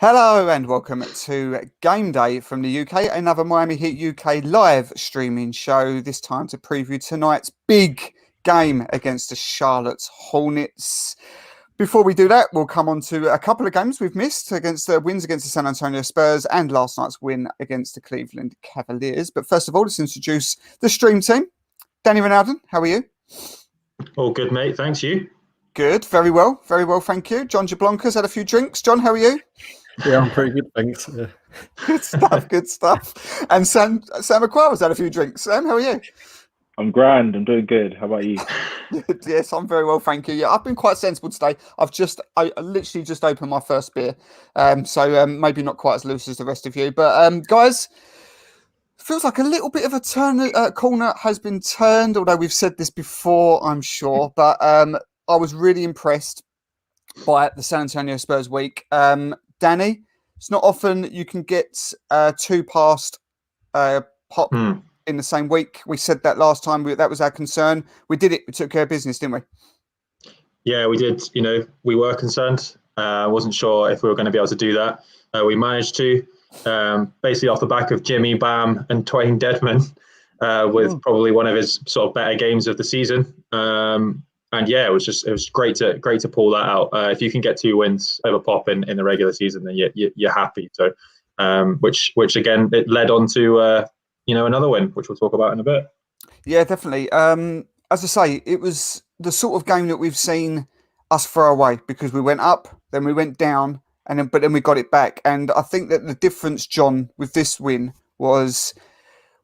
Hello and welcome to Gameday from the UK, another Miami Heat UK live streaming show, this time to preview tonight's big game against the Charlotte Hornets. Before we do that, we'll come on to a couple of games we've missed against the wins against the San Antonio Spurs and last night's win against the Cleveland Cavaliers. But first of all, let's introduce the stream team. Danny Ronaldo, how are you? All good, mate. Thanks, you. Good, very well, thank you. John Jablonka's had a few drinks. John, how are you? Yeah, I'm pretty good, thanks. Good stuff. And Sam McQuarrie's had a few drinks. Sam, how are you? I'm grand. I'm doing good. How about you? Yes, I'm very well, thank you. Yeah, I've been quite sensible today. I literally just opened my first beer, so maybe not quite as loose as the rest of you. But guys, feels like a little bit of a corner has been turned. Although we've said this before, I'm sure. But I was really impressed by the San Antonio Spurs week. Danny, it's not often you can get two past pop in the same week. We said that last time. That was our concern. We did it. We took care of business, didn't we? Yeah, we did. We were concerned. I wasn't sure if we were going to be able to do that. We managed to, basically off the back of Jimmy, Bam, and Dwayne Dedman, with probably one of his sort of better games of the season. And yeah, it was great to pull that out. If you can get two wins over Pop in the regular season, then you're happy. So, which again, it led on to another win, which we'll talk about in a bit. Yeah, definitely. As I say, it was the sort of game that we've seen us throw away because we went up, then we went down, but then we got it back. And I think that the difference, John, with this win was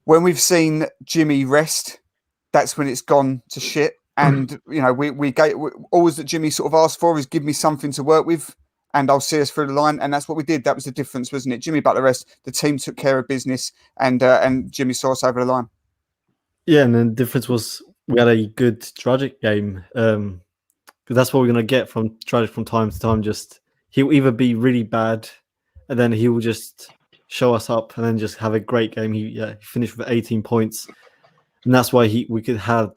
when we've seen Jimmy rest, that's when it's gone to shit. And we gave always that Jimmy sort of asked for is give me something to work with, and I'll see us through the line. And that's what we did. That was the difference, wasn't it? Jimmy Butler rest, the team took care of business, and Jimmy saw us over the line. Yeah, and then the difference was we had a good Dragic game. Because that's what we're gonna get from Dragic from time to time. Just he'll either be really bad, and then he will just show us up, and then just have a great game. He finished with 18 points, and that's why we could have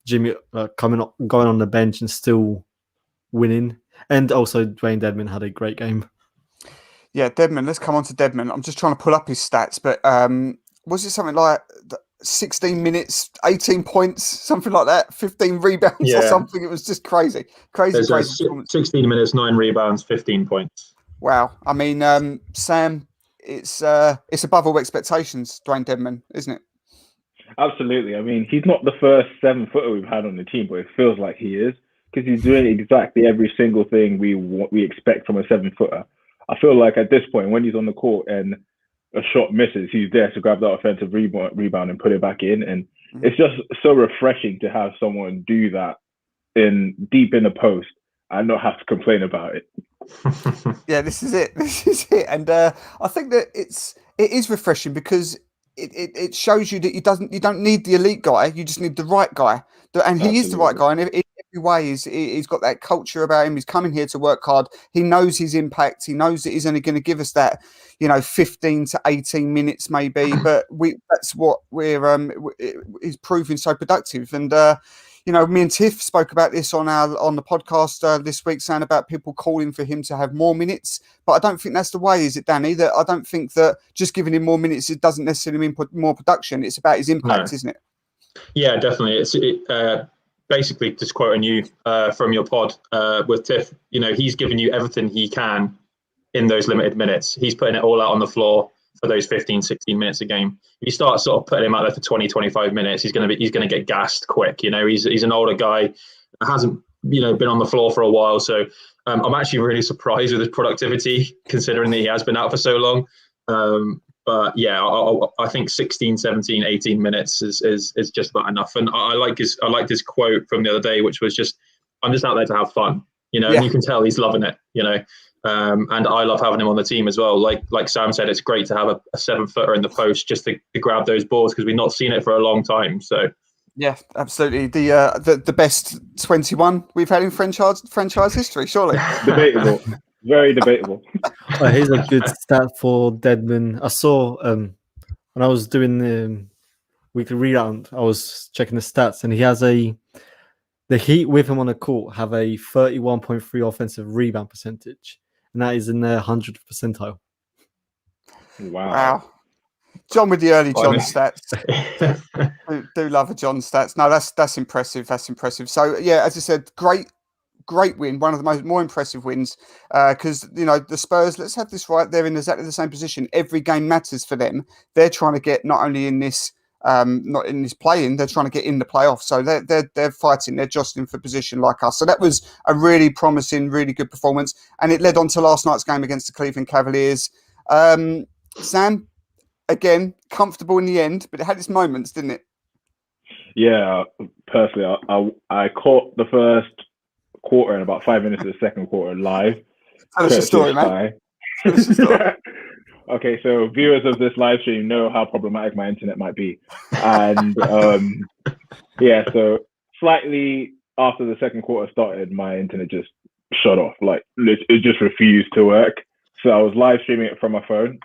Jimmy going on the bench and still winning. And also Dwayne Dedman had a great game. Yeah, Dedman, let's come on to Dedman. I'm just trying to pull up his stats, but was it something like 16 minutes, 18 points, something like that, 15 rebounds or something? It was just crazy. Crazy. 16 minutes, 9 rebounds, 15 points. Wow. I mean, Sam, it's above all expectations, Dwayne Dedman, isn't it? Absolutely. I mean, he's not the first 7-footer we've had on the team, but it feels like he is because he's doing exactly every single thing we expect from a 7-footer. I feel like at this point, when he's on the court and a shot misses, he's there to grab that offensive rebound and put it back in. And it's just so refreshing to have someone do that deep in the post and not have to complain about it. Yeah, this is it. And I think that it is refreshing because it shows you that you don't need the elite guy, you just need the right guy, and he is the right guy. And in every way, he's got that culture about him. He's coming here to work hard. He knows his impact. He knows that he's only going to give us that, 15 to 18 minutes maybe. But that's what he's proving so productive. And me and Tiff spoke about this on the podcast this week, saying about people calling for him to have more minutes. But I don't think that's the way, is it, Danny? That I don't think that just giving him more minutes, it doesn't necessarily mean more production. It's about his impact, isn't it? Yeah, definitely. It's basically just quoting you from your pod with Tiff. He's giving you everything he can in those limited minutes. He's putting it all out on the floor for those 15, 16 minutes a game. If you start sort of putting him out there for 20, 25 minutes, he's going to get gassed quick. He's an older guy, hasn't been on the floor for a while. So I'm actually really surprised with his productivity, considering that he has been out for so long. But yeah, I think 16, 17, 18 minutes is just about enough. And I liked his quote from the other day, which was just, "I'm just out there to have fun." And you can tell he's loving it. And I love having him on the team as well. Like Sam said, it's great to have a 7-footer in the post just to grab those balls because we've not seen it for a long time. So yeah, absolutely. The best 21 we've had in franchise history, surely. Debatable. Very debatable. Here's a good stat for Dedman. I saw when I was doing the weekly readout, I was checking the stats, and he has the Heat with him on the court have a 31.3 offensive rebound percentage, and that is in their 100th percentile. Wow. John with the early John Blimey. stats. do love a John stats. No, that's impressive. That's impressive. So yeah, as I said, great win. One of the more impressive wins because the Spurs. Let's have this right. They're in exactly the same position. Every game matters for them. They're trying to get not only in this. Not in this play-in, they're trying to get in the playoffs. So they're fighting, they're jostling for position like us. So that was a really promising, really good performance, and it led on to last night's game against the Cleveland Cavaliers. Sam, again, comfortable in the end, but it had its moments, didn't it? Yeah, personally, I caught the first quarter and about 5 minutes of the second quarter live. Tell us your story, man. Okay, so viewers of this live stream know how problematic my internet might be. And so slightly after the second quarter started, my internet just shut off. Like, it just refused to work. So I was live streaming it from my phone.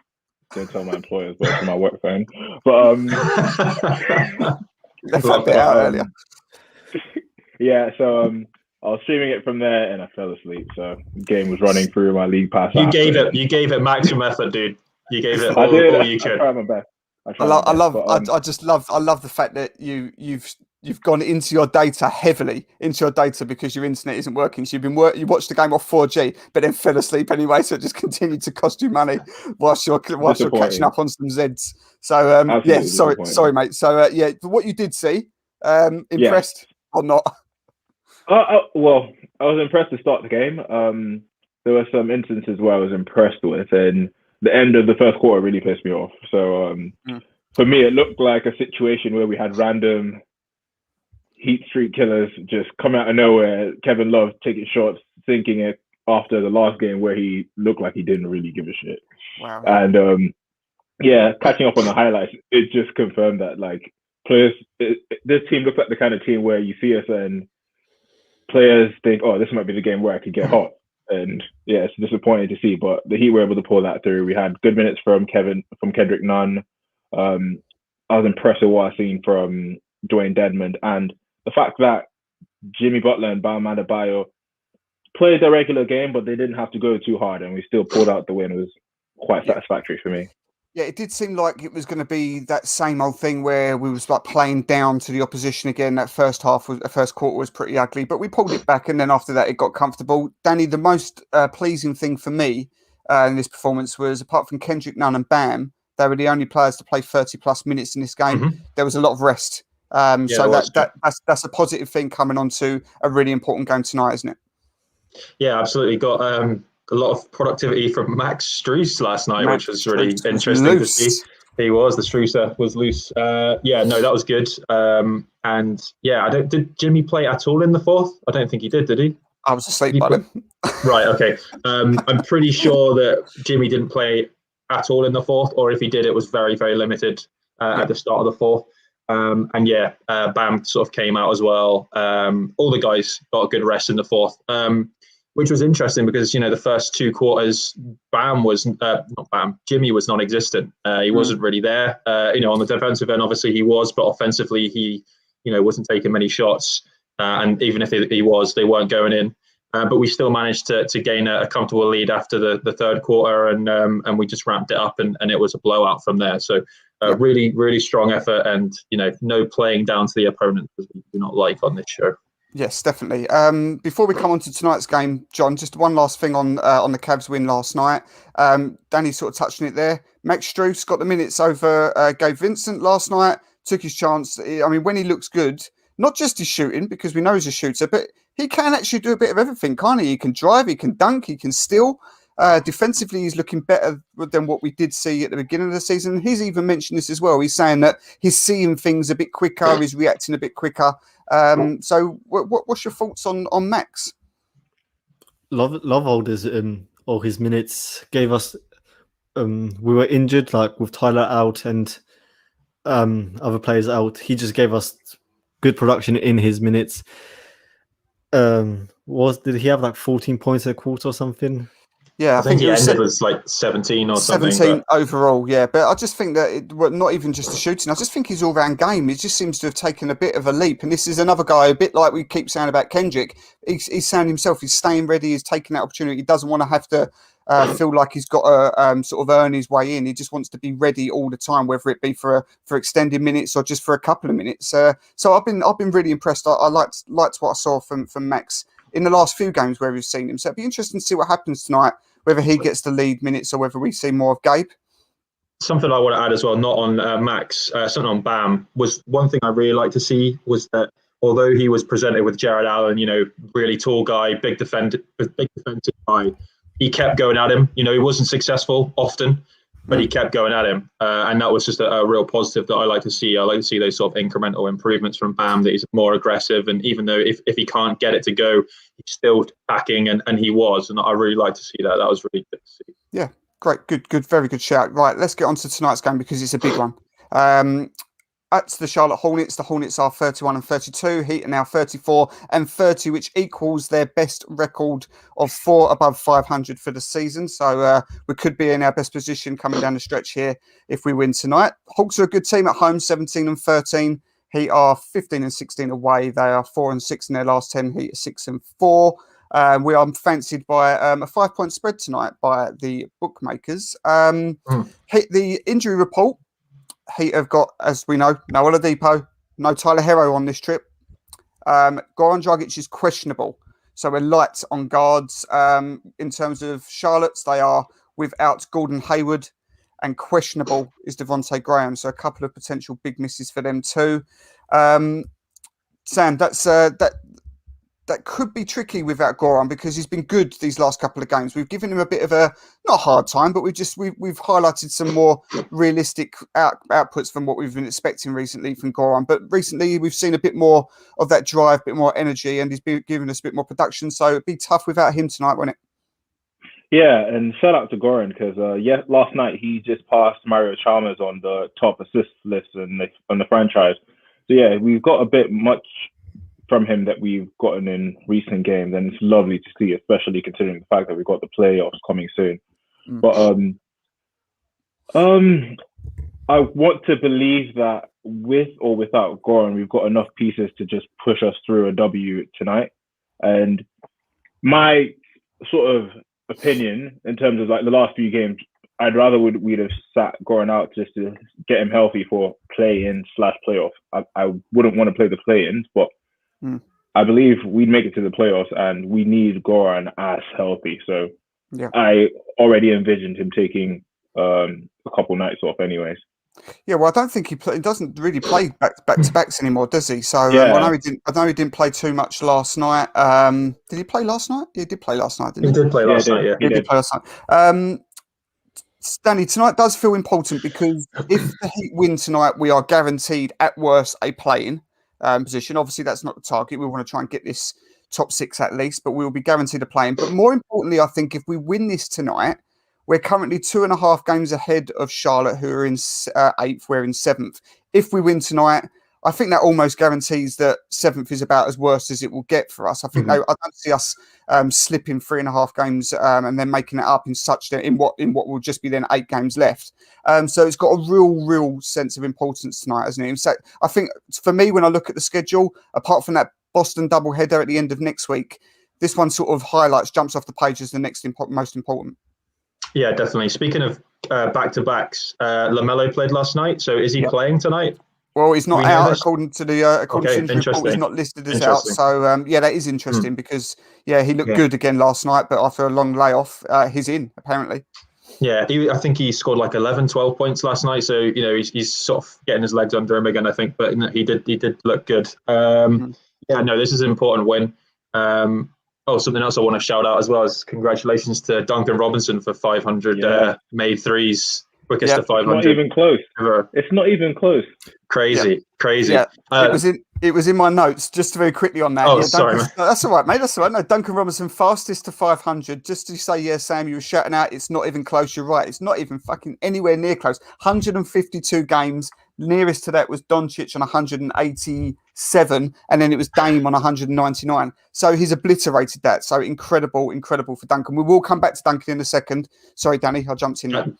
Didn't tell my employers, but from my work phone. But Left that bit out earlier. Yeah, so I was streaming it from there and I fell asleep. So the game was running through my league pass. You gave it maximum effort, dude. You gave it all you could. I tried my best. I love the fact that you've gone into your data heavily because your internet isn't working. So you watched the game off 4G, but then fell asleep anyway. So it just continued to cost you money whilst you're catching up on some Zeds. So sorry, mate. So what you did see, impressed or not? Well, I was impressed to start the game. There were some instances where I was impressed with, and the end of the first quarter really pissed me off. So for me, it looked like a situation where we had random heat streak killers just come out of nowhere. Kevin Love taking shots, sinking it after the last game where he looked like he didn't really give a shit. Wow. And catching up on the highlights, it just confirmed that like players, this team looks like the kind of team where you see us and players think, oh, this might be the game where I could get hot. And yeah, it's disappointing to see, but the Heat were able to pull that through. We had good minutes from Kendrick Nunn. I was impressed with what I seen from Dwayne Dedmon, and the fact that Jimmy Butler and Bam Adebayo played their regular game, but they didn't have to go too hard, and we still pulled out the win. It was quite satisfactory for me. Yeah, it did seem like it was going to be that same old thing where we was like playing down to the opposition again. That first quarter was pretty ugly, but we pulled it back, and then after that, it got comfortable. Danny, the most pleasing thing for me in this performance was, apart from Kendrick Nunn and Bam, they were the only players to play 30+ minutes in this game. Mm-hmm. There was a lot of rest, so that's a positive thing coming on to a really important game tonight, isn't it? Yeah, absolutely. Got a lot of productivity from Max Strus last night, which was really interesting to see. The Strucer was loose. That was good. Did Jimmy play at all in the fourth? I don't think he did he? I was asleep by then. Right, okay. I'm pretty sure that Jimmy didn't play at all in the fourth, or if he did, it was very, very limited at the start of the fourth. Bam sort of came out as well. All the guys got a good rest in the fourth. Which was interesting because, the first two quarters, Jimmy was non-existent. He wasn't really there. On the defensive end, obviously he was, but offensively he, wasn't taking many shots. And even if he was, they weren't going in. But we still managed to gain a comfortable lead after the third quarter, and we just ramped it up, and it was a blowout from there. So really, really strong effort, and, no playing down to the opponent, because we do not like on this show. Yes, definitely. Before we come on to tonight's game, John, just one last thing on the Cavs win last night. Danny sort of touched on it there. Max Strus got the minutes over Gabe Vincent last night, took his chance. I mean, when he looks good, not just his shooting, because we know he's a shooter, but he can actually do a bit of everything, can't he? He can drive, he can dunk, he can steal. Defensively, he's looking better than what we did see at the beginning of the season. He's even mentioned this as well. He's saying that he's seeing things a bit quicker, he's reacting a bit quicker. So what's your thoughts on Max? Loveholders all his minutes gave us. We were injured, like with Tyler out and other players out. He just gave us good production in his minutes. Did he have like 14 points a quarter or something? Yeah, I think he ended with like 17 or something. 17 overall, yeah. But I just think that not even just the shooting. I just think his all-round game, it just seems to have taken a bit of a leap. And this is another guy, a bit like we keep saying about Kendrick. He's saying himself, he's staying ready, he's taking that opportunity. He doesn't want to have to feel like he's got to sort of earn his way in. He just wants to be ready all the time, whether it be for extended minutes or just for a couple of minutes. So I've been really impressed. I liked what I saw from Max in the last few games where we've seen him. So it'd be interesting to see what happens tonight, whether he gets the lead minutes or whether we see more of Gabe. Something I want to add as well, not on Max, something on Bam, was one thing I really like to see was that although he was presented with Jared Allen, really tall guy, big defensive guy, he kept going at him. He wasn't successful often, but he kept going at him. And that was just a real positive that I like to see. I like to see those sort of incremental improvements from Bam, that he's more aggressive. And even though if he can't get it to go, he's still attacking, and he was. And I really like to see that. That was really good to see. Yeah, great. Good, very good shout. Right, let's get on to tonight's game because it's a big one. That's the Charlotte Hornets. The Hornets are 31-32. Heat are now 34-30, which equals their best record of 4 above 500 for the season. So we could be in our best position coming down the stretch here if we win tonight. Hawks are a good team at home, 17-13. Heat are 15-16 away. They are 4-6 in their last 10. Heat are 6-4. We are fancied by a 5-point spread tonight by the bookmakers. The injury report. Heat have got, as we know, no Oladipo, no Tyler Hero on this trip. Goran Dragic is questionable. So we're light on guards. In terms of Charlotte's, they are without Gordon Hayward, and questionable is Devontae Graham. So a couple of potential big misses for them too. Sam, that could be tricky without Goran because he's been good these last couple of games. We've given him a bit of a not hard time, but we've highlighted some more realistic outputs from what we've been expecting recently from Goran. But recently we've seen a bit more of that drive, a bit more energy, and he's been giving us a bit more production. So it'd be tough without him tonight, wouldn't it? Yeah, and shout out to Goran because last night he just passed Mario Chalmers on the top assist list on the franchise. So yeah, we've got a bit much from him that we've gotten in recent games, and it's lovely to see, especially considering the fact that we've got the playoffs coming soon. But I want to believe that with or without Goran, we've got enough pieces to just push us through a W tonight. And my sort of opinion in terms of like the last few games, I'd rather we'd have sat Goran out just to get him healthy for play-in/playoff. I wouldn't want to play the play-ins, but I believe we'd make it to the playoffs, and we need Goran as healthy. So yeah. I already envisioned him taking a couple nights off anyways. Yeah, well, I don't think he doesn't really play back to backs anymore, does he? So yeah. I know he didn't play too much last night. Did he play last night? Yeah, he did play last night, didn't he? He did play last night, yeah. He did play last night. Stanley, tonight does feel important because if the Heat win tonight, we are guaranteed at worst a play-in position. Obviously, that's not the target. We want to try and get this top 6 at least, but we will be guaranteed a play-in. But more importantly, I think if we win this tonight, we're currently 2.5 games ahead of Charlotte, who are in 8th. We're in 7th. If we win tonight, I think that almost guarantees that 7th is about as worst as it will get for us. I think I don't see us slipping 3.5 games and then making it up in what will just be then 8 games left. So it's got a real sense of importance tonight, hasn't it? So I think for me, when I look at the schedule, apart from that Boston doubleheader at the end of next week, this one sort of jumps off the page as the next most important. Yeah, definitely. Speaking of back-to-backs, LaMelo played last night. So is he playing tonight? Well, he's not out according to the report. He's not listed as out. So that is interesting because he looked good again last night, but after a long layoff, he's in apparently. Yeah, I think he scored like 11, 12 points last night. So he's sort of getting his legs under him again, I think. But he did look good. This is an important win. Something else I want to shout out as well is congratulations to Duncan Robinson for 500 made threes. Quickest to 500. It's not even close. Ever. It's not even close. Crazy. Yeah. It was in my notes. Just very quickly on that. Sorry. That's all right, mate. That's all right. No, Duncan Robinson fastest to 500. Just to say, Sam, you were shouting out. It's not even close. You're right. It's not even fucking anywhere near close. 152 games. Nearest to that was Doncic on 187, and then it was Dame on 199. So he's obliterated that. So incredible for Duncan. We will come back to Duncan in a second. Sorry, Danny, I jumped in there.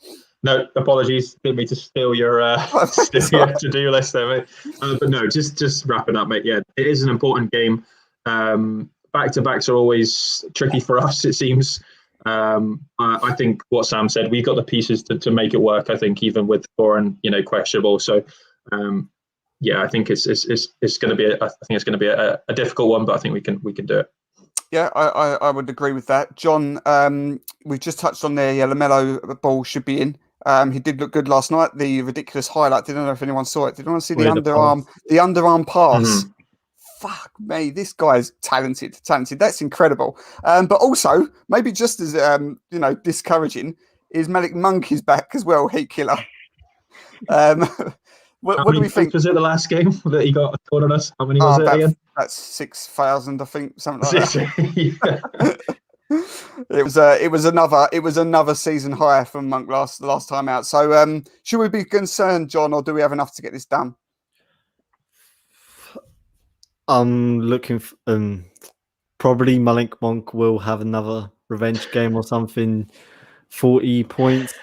No, apologies. Didn't mean to steal your to-do list there, mate. But no, just wrapping up, mate. Yeah, it is an important game. Back-to-backs are always tricky for us, it seems. I think what Sam said, we got the pieces to make it work. I think even with Foreign, questionable. So, I think it's going to be. I think it's going to be a difficult one, but I think we can do it. Yeah, I would agree with that. John, we've just touched on there. Yeah, LaMelo ball should be in. He did look good last night. The ridiculous highlight. Didn't know if anyone saw it. Did anyone see the underarm pass? Mm-hmm. Fuck me, this guy's talented. That's incredible. But also, maybe just as discouraging, is Malik Monk is back as well. Heat killer. What do we think? Was it the last game that he got scored on us? How many was it again? That's 6,000, I think, something like that. It was another season high from Monk last time out. So should we be concerned, John, or do we have enough to get this done? I'm looking for, probably Malik Monk will have another revenge game or something. 40 points.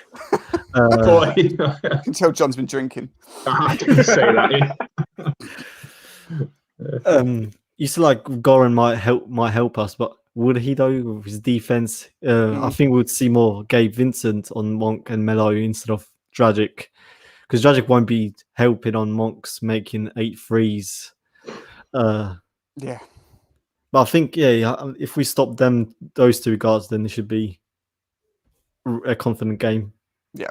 You can tell John's been drinking. I didn't say that. You said like Goran might help us, but would he though with his defense? I think we'd see more Gabe Vincent on Monk and Melo instead of Dragic, because Dragic won't be helping on Monk's making 8 threes. Yeah, but I think if we stop those two guards, then it should be a confident game. Yeah.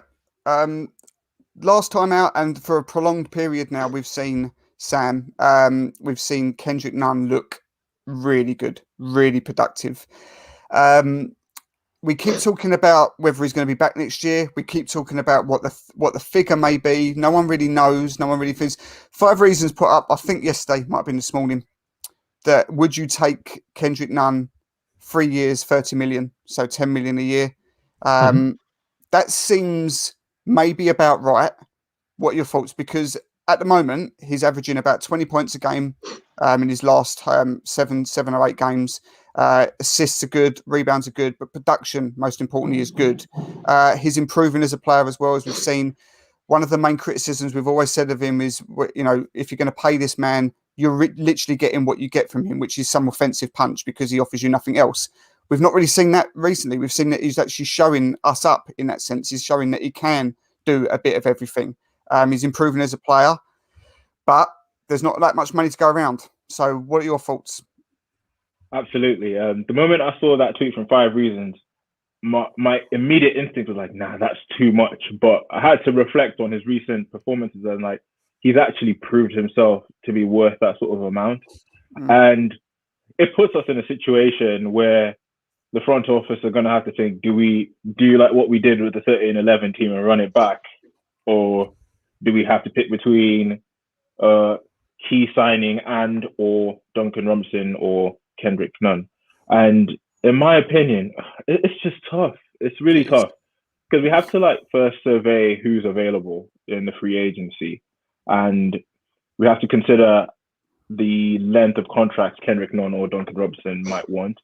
Last time out, and for a prolonged period now, we've seen Sam. We've seen Kendrick Nunn look really good, really productive. We keep talking about whether he's going to be back next year. We keep talking about what the figure may be. No one really knows. No one really thinks. 5 reasons put up, I think yesterday, might have been this morning, that would you take Kendrick Nunn 3 years, 30 million, so 10 million a year? That seems maybe about right. What are your thoughts? Because at the moment, he's averaging about 20 points a game in his last 7 or 8 games. Assists are good, rebounds are good, but production, most importantly, is good. He's improving as a player as well, as we've seen. One of the main criticisms we've always said of him is, if you're going to pay this man, you're literally getting what you get from him, which is some offensive punch because he offers you nothing else. We've not really seen that recently. We've seen that he's actually showing us up in that sense. He's showing that he can do a bit of everything. He's improving as a player, but there's not that much money to go around. So what are your thoughts? Absolutely. The moment I saw that tweet from 5 Reasons, my immediate instinct was like, nah, that's too much. But I had to reflect on his recent performances and like, he's actually proved himself to be worth that sort of amount. And it puts us in a situation where the front office are going to have to think, do we do like what we did with the 13-11 team and run it back? Or do we have to pick between key signing or Duncan Robinson or Kendrick Nunn? And in my opinion, it's just tough. It's really tough because we have to like first survey who's available in the free agency, and we have to consider the length of contracts Kendrick Nunn or Duncan Robinson might want.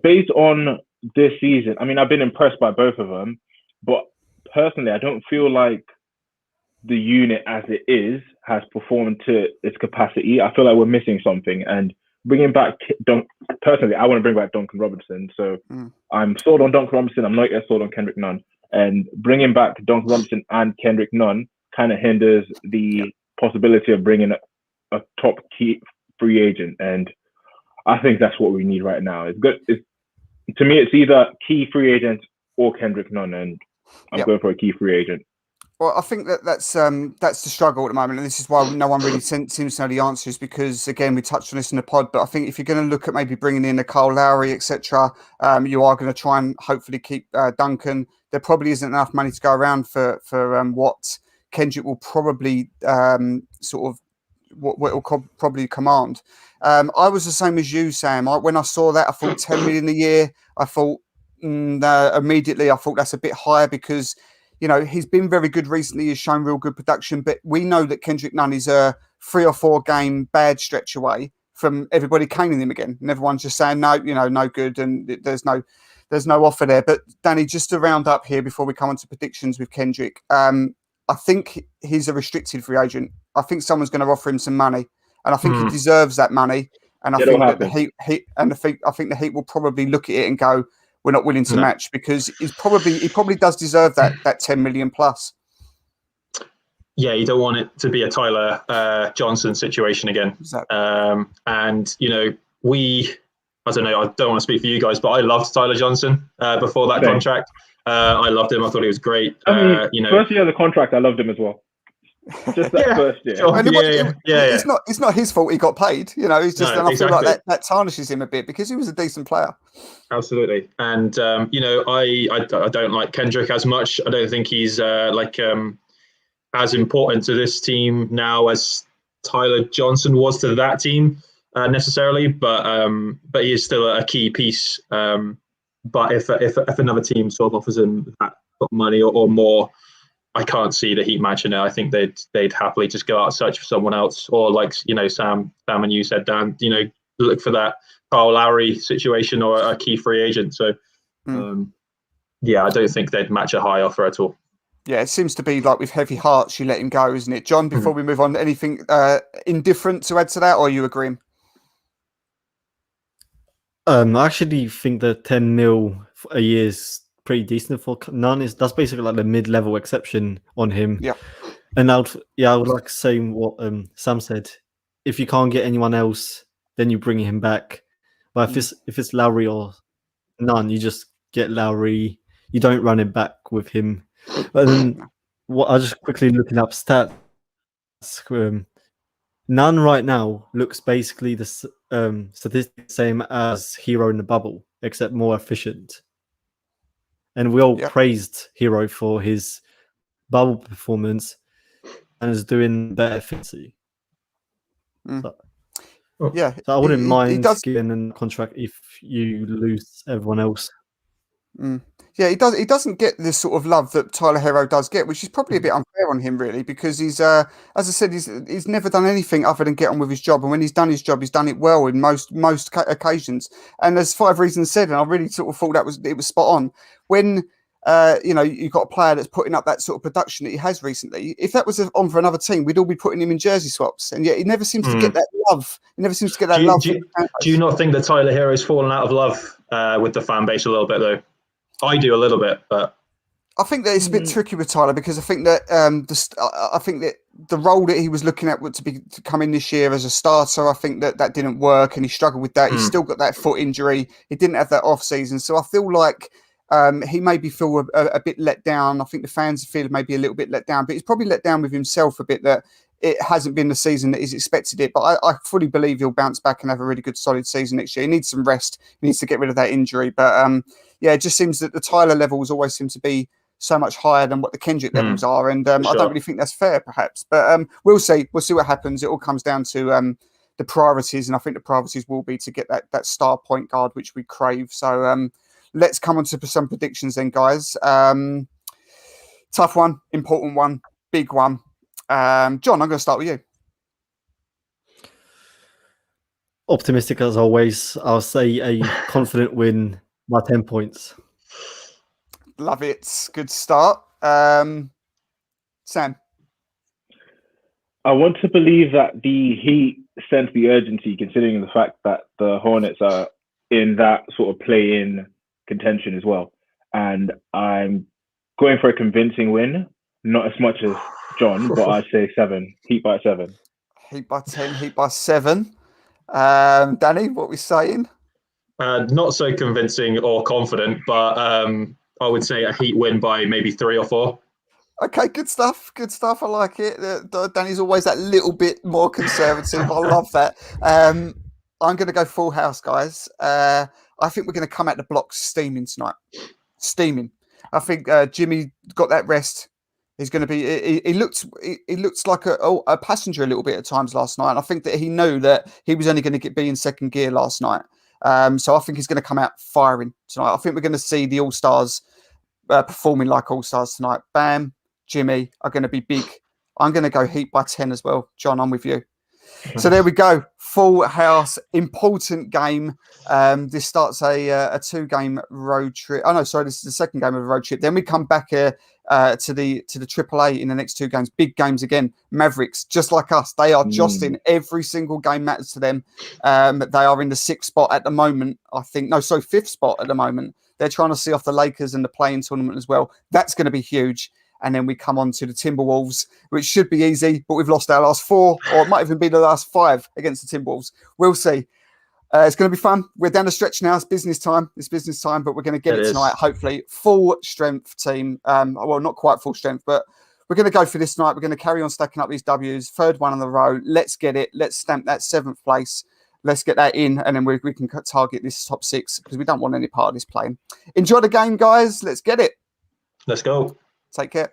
Based on this season, I mean, I've been impressed by both of them, but personally, I don't feel like the unit as it is has performed to its capacity. I feel like we're missing something, and bringing back personally, I want to bring back Duncan Robinson. So I'm sold on Duncan Robinson. I'm not yet sold on Kendrick Nunn, and bringing back Duncan Robinson and Kendrick Nunn kind of hinders the possibility of bringing a top key free agent. And I think that's what we need right now. It's good. To me, it's either key free agent or Kendrick Nunn, and I'm going for a key free agent. Well, I think that's the struggle at the moment, and this is why no one really seems to know the answers. Because again, we touched on this in the pod, but I think if you're going to look at maybe bringing in a Kyle Lowry, etc., you are going to try and hopefully keep Duncan. There probably isn't enough money to go around for what Kendrick will probably what it will probably command. I was the same as you, Sam. When I saw that, I thought 10 million a year. I thought immediately, I thought that's a bit higher because, he's been very good recently. He's shown real good production, but we know that Kendrick Nunn is a 3 or 4 game bad stretch away from everybody caning him again. And everyone's just saying, no, no good. And there's no offer there. But Danny, just to round up here before we come on to predictions with Kendrick, I think he's a restricted free agent. I think someone's going to offer him some money, and I think he deserves that money. And I think that I think the Heat will probably look at it and go, we're not willing to No. match, because he probably does deserve that 10 million plus. Yeah, you don't want it to be a Tyler Johnson situation again. Exactly. And I don't know, I don't want to speak for you guys, but I loved Tyler Johnson before that Same. contract. I loved him. I thought he was great. I mean, first year of the contract, I loved him as well. Just that first year. Sure. And Yeah. It's not his fault he got paid. You know, it's just, No, and I exactly. feel like that tarnishes him a bit, because he was a decent player. Absolutely. And I don't like Kendrick as much. I don't think he's as important to this team now as Tyler Johnson was to that team necessarily, but he is still a key piece. But if another team sort of offers him that money or more, I can't see the Heat matching it. I think they'd happily just go out and search for someone else, or Sam and you said, Dan, look for that Kyle Lowry situation or a key free agent. So I don't think they'd match a high offer at all. Yeah, it seems to be like with heavy hearts you let him go, isn't it? John, before we move on, anything indifferent to add to that, or are you agreeing? I actually think the 10 mil a year is pretty decent for Nunn. That's basically like the mid-level exception on him. Yeah. And I would like to say what Sam said. If you can't get anyone else, then you bring him back. But if it's Lowry or Nunn, you just get Lowry. You don't run it back with him. But then what I just quickly looking up stats. Nunn right now looks basically the statistic same as Hero in the bubble, except more efficient. And we all praised Hero for his bubble performance and is doing better efficiency. So I wouldn't mind getting a contract if you lose everyone else. Yeah, he does. He doesn't get this sort of love that Tyler Hero does get, which is probably a bit unfair on him, really, because he's, as I said, he's never done anything other than get on with his job, and when he's done his job, he's done it well in most occasions. And as 5 Reasons said, and I really sort of thought it was spot on. When you've got a player that's putting up that sort of production that he has recently, if that was on for another team, we'd all be putting him in jersey swaps, and yet he never seems to get that love. He never seems to get that love. Do you not think that Tyler Hero's fallen out of love with the fan base a little bit, though? I do a little bit, but I think that it's a bit tricky with Tyler, because I think that I think that the role that he was looking at to come in this year as a starter, I think that didn't work, and he struggled with that. He's still got that foot injury. He didn't have that off season, so I feel like he maybe feel a bit let down. I think the fans feel maybe a little bit let down, but he's probably let down with himself a bit, that it hasn't been the season that he's expected it. But I fully believe he'll bounce back and have a really good, solid season next year. He needs some rest. He needs to get rid of that injury. But it just seems that the Tyler levels always seem to be so much higher than what the Kendrick levels are. And I don't really think that's fair, perhaps. But we'll see. We'll see what happens. It all comes down to the priorities. And I think the priorities will be to get that star point guard, which we crave. So let's come on to some predictions then, guys. Tough one, important one, big one. John, I'm going to start with you. Optimistic as always. I'll say a confident win by 10 points. Love it. Good start. Sam? I want to believe that the Heat sense the urgency, considering the fact that the Hornets are in that sort of play-in contention as well. And I'm going for a convincing win, not as much as John, but I'd say 7. Heat by 7. Heat by 10, Heat by 7. Danny, what are we saying? Not so convincing or confident, but I would say a Heat win by maybe 3 or 4. Okay, good stuff. Good stuff. I like it. Danny's always that little bit more conservative. I love that. I'm going to go full house, guys. I think we're going to come out the blocks steaming tonight. Steaming. I think Jimmy got that rest. He's going to be. He looked like a passenger a little bit at times last night. And I think that he knew that he was only going to be in second gear last night. So I think he's going to come out firing tonight. I think we're going to see the All-Stars performing like All-Stars tonight. Bam, Jimmy are going to be big. I'm going to go Heat by 10 as well. John, I'm with you. So there we go. Full house, important game. This starts a 2-game road trip. Oh no, sorry, this is the second game of a road trip. Then we come back to the AAA in the next 2 games. Big games again. Mavericks, just like us, they are jostling. Every single game matters to them. They are in the 6th spot at the moment. I think 5th spot at the moment. They're trying to see off the Lakers and the play-in tournament as well. That's going to be huge. And then we come on to the Timberwolves, which should be easy, but we've lost our last 4, or it might even be the last 5 against the Timberwolves. We'll see. It's going to be fun. We're down the stretch now. It's business time. But we're going to get it tonight, hopefully. Full strength team. Well, not quite full strength, but we're going to go for this night. We're going to carry on stacking up these W's. 3rd one in a row. Let's get it. Let's stamp that 7th place. Let's get that in, and then we can target this top 6 because we don't want any part of this playing. Enjoy the game, guys. Let's get it. Let's go. Take care.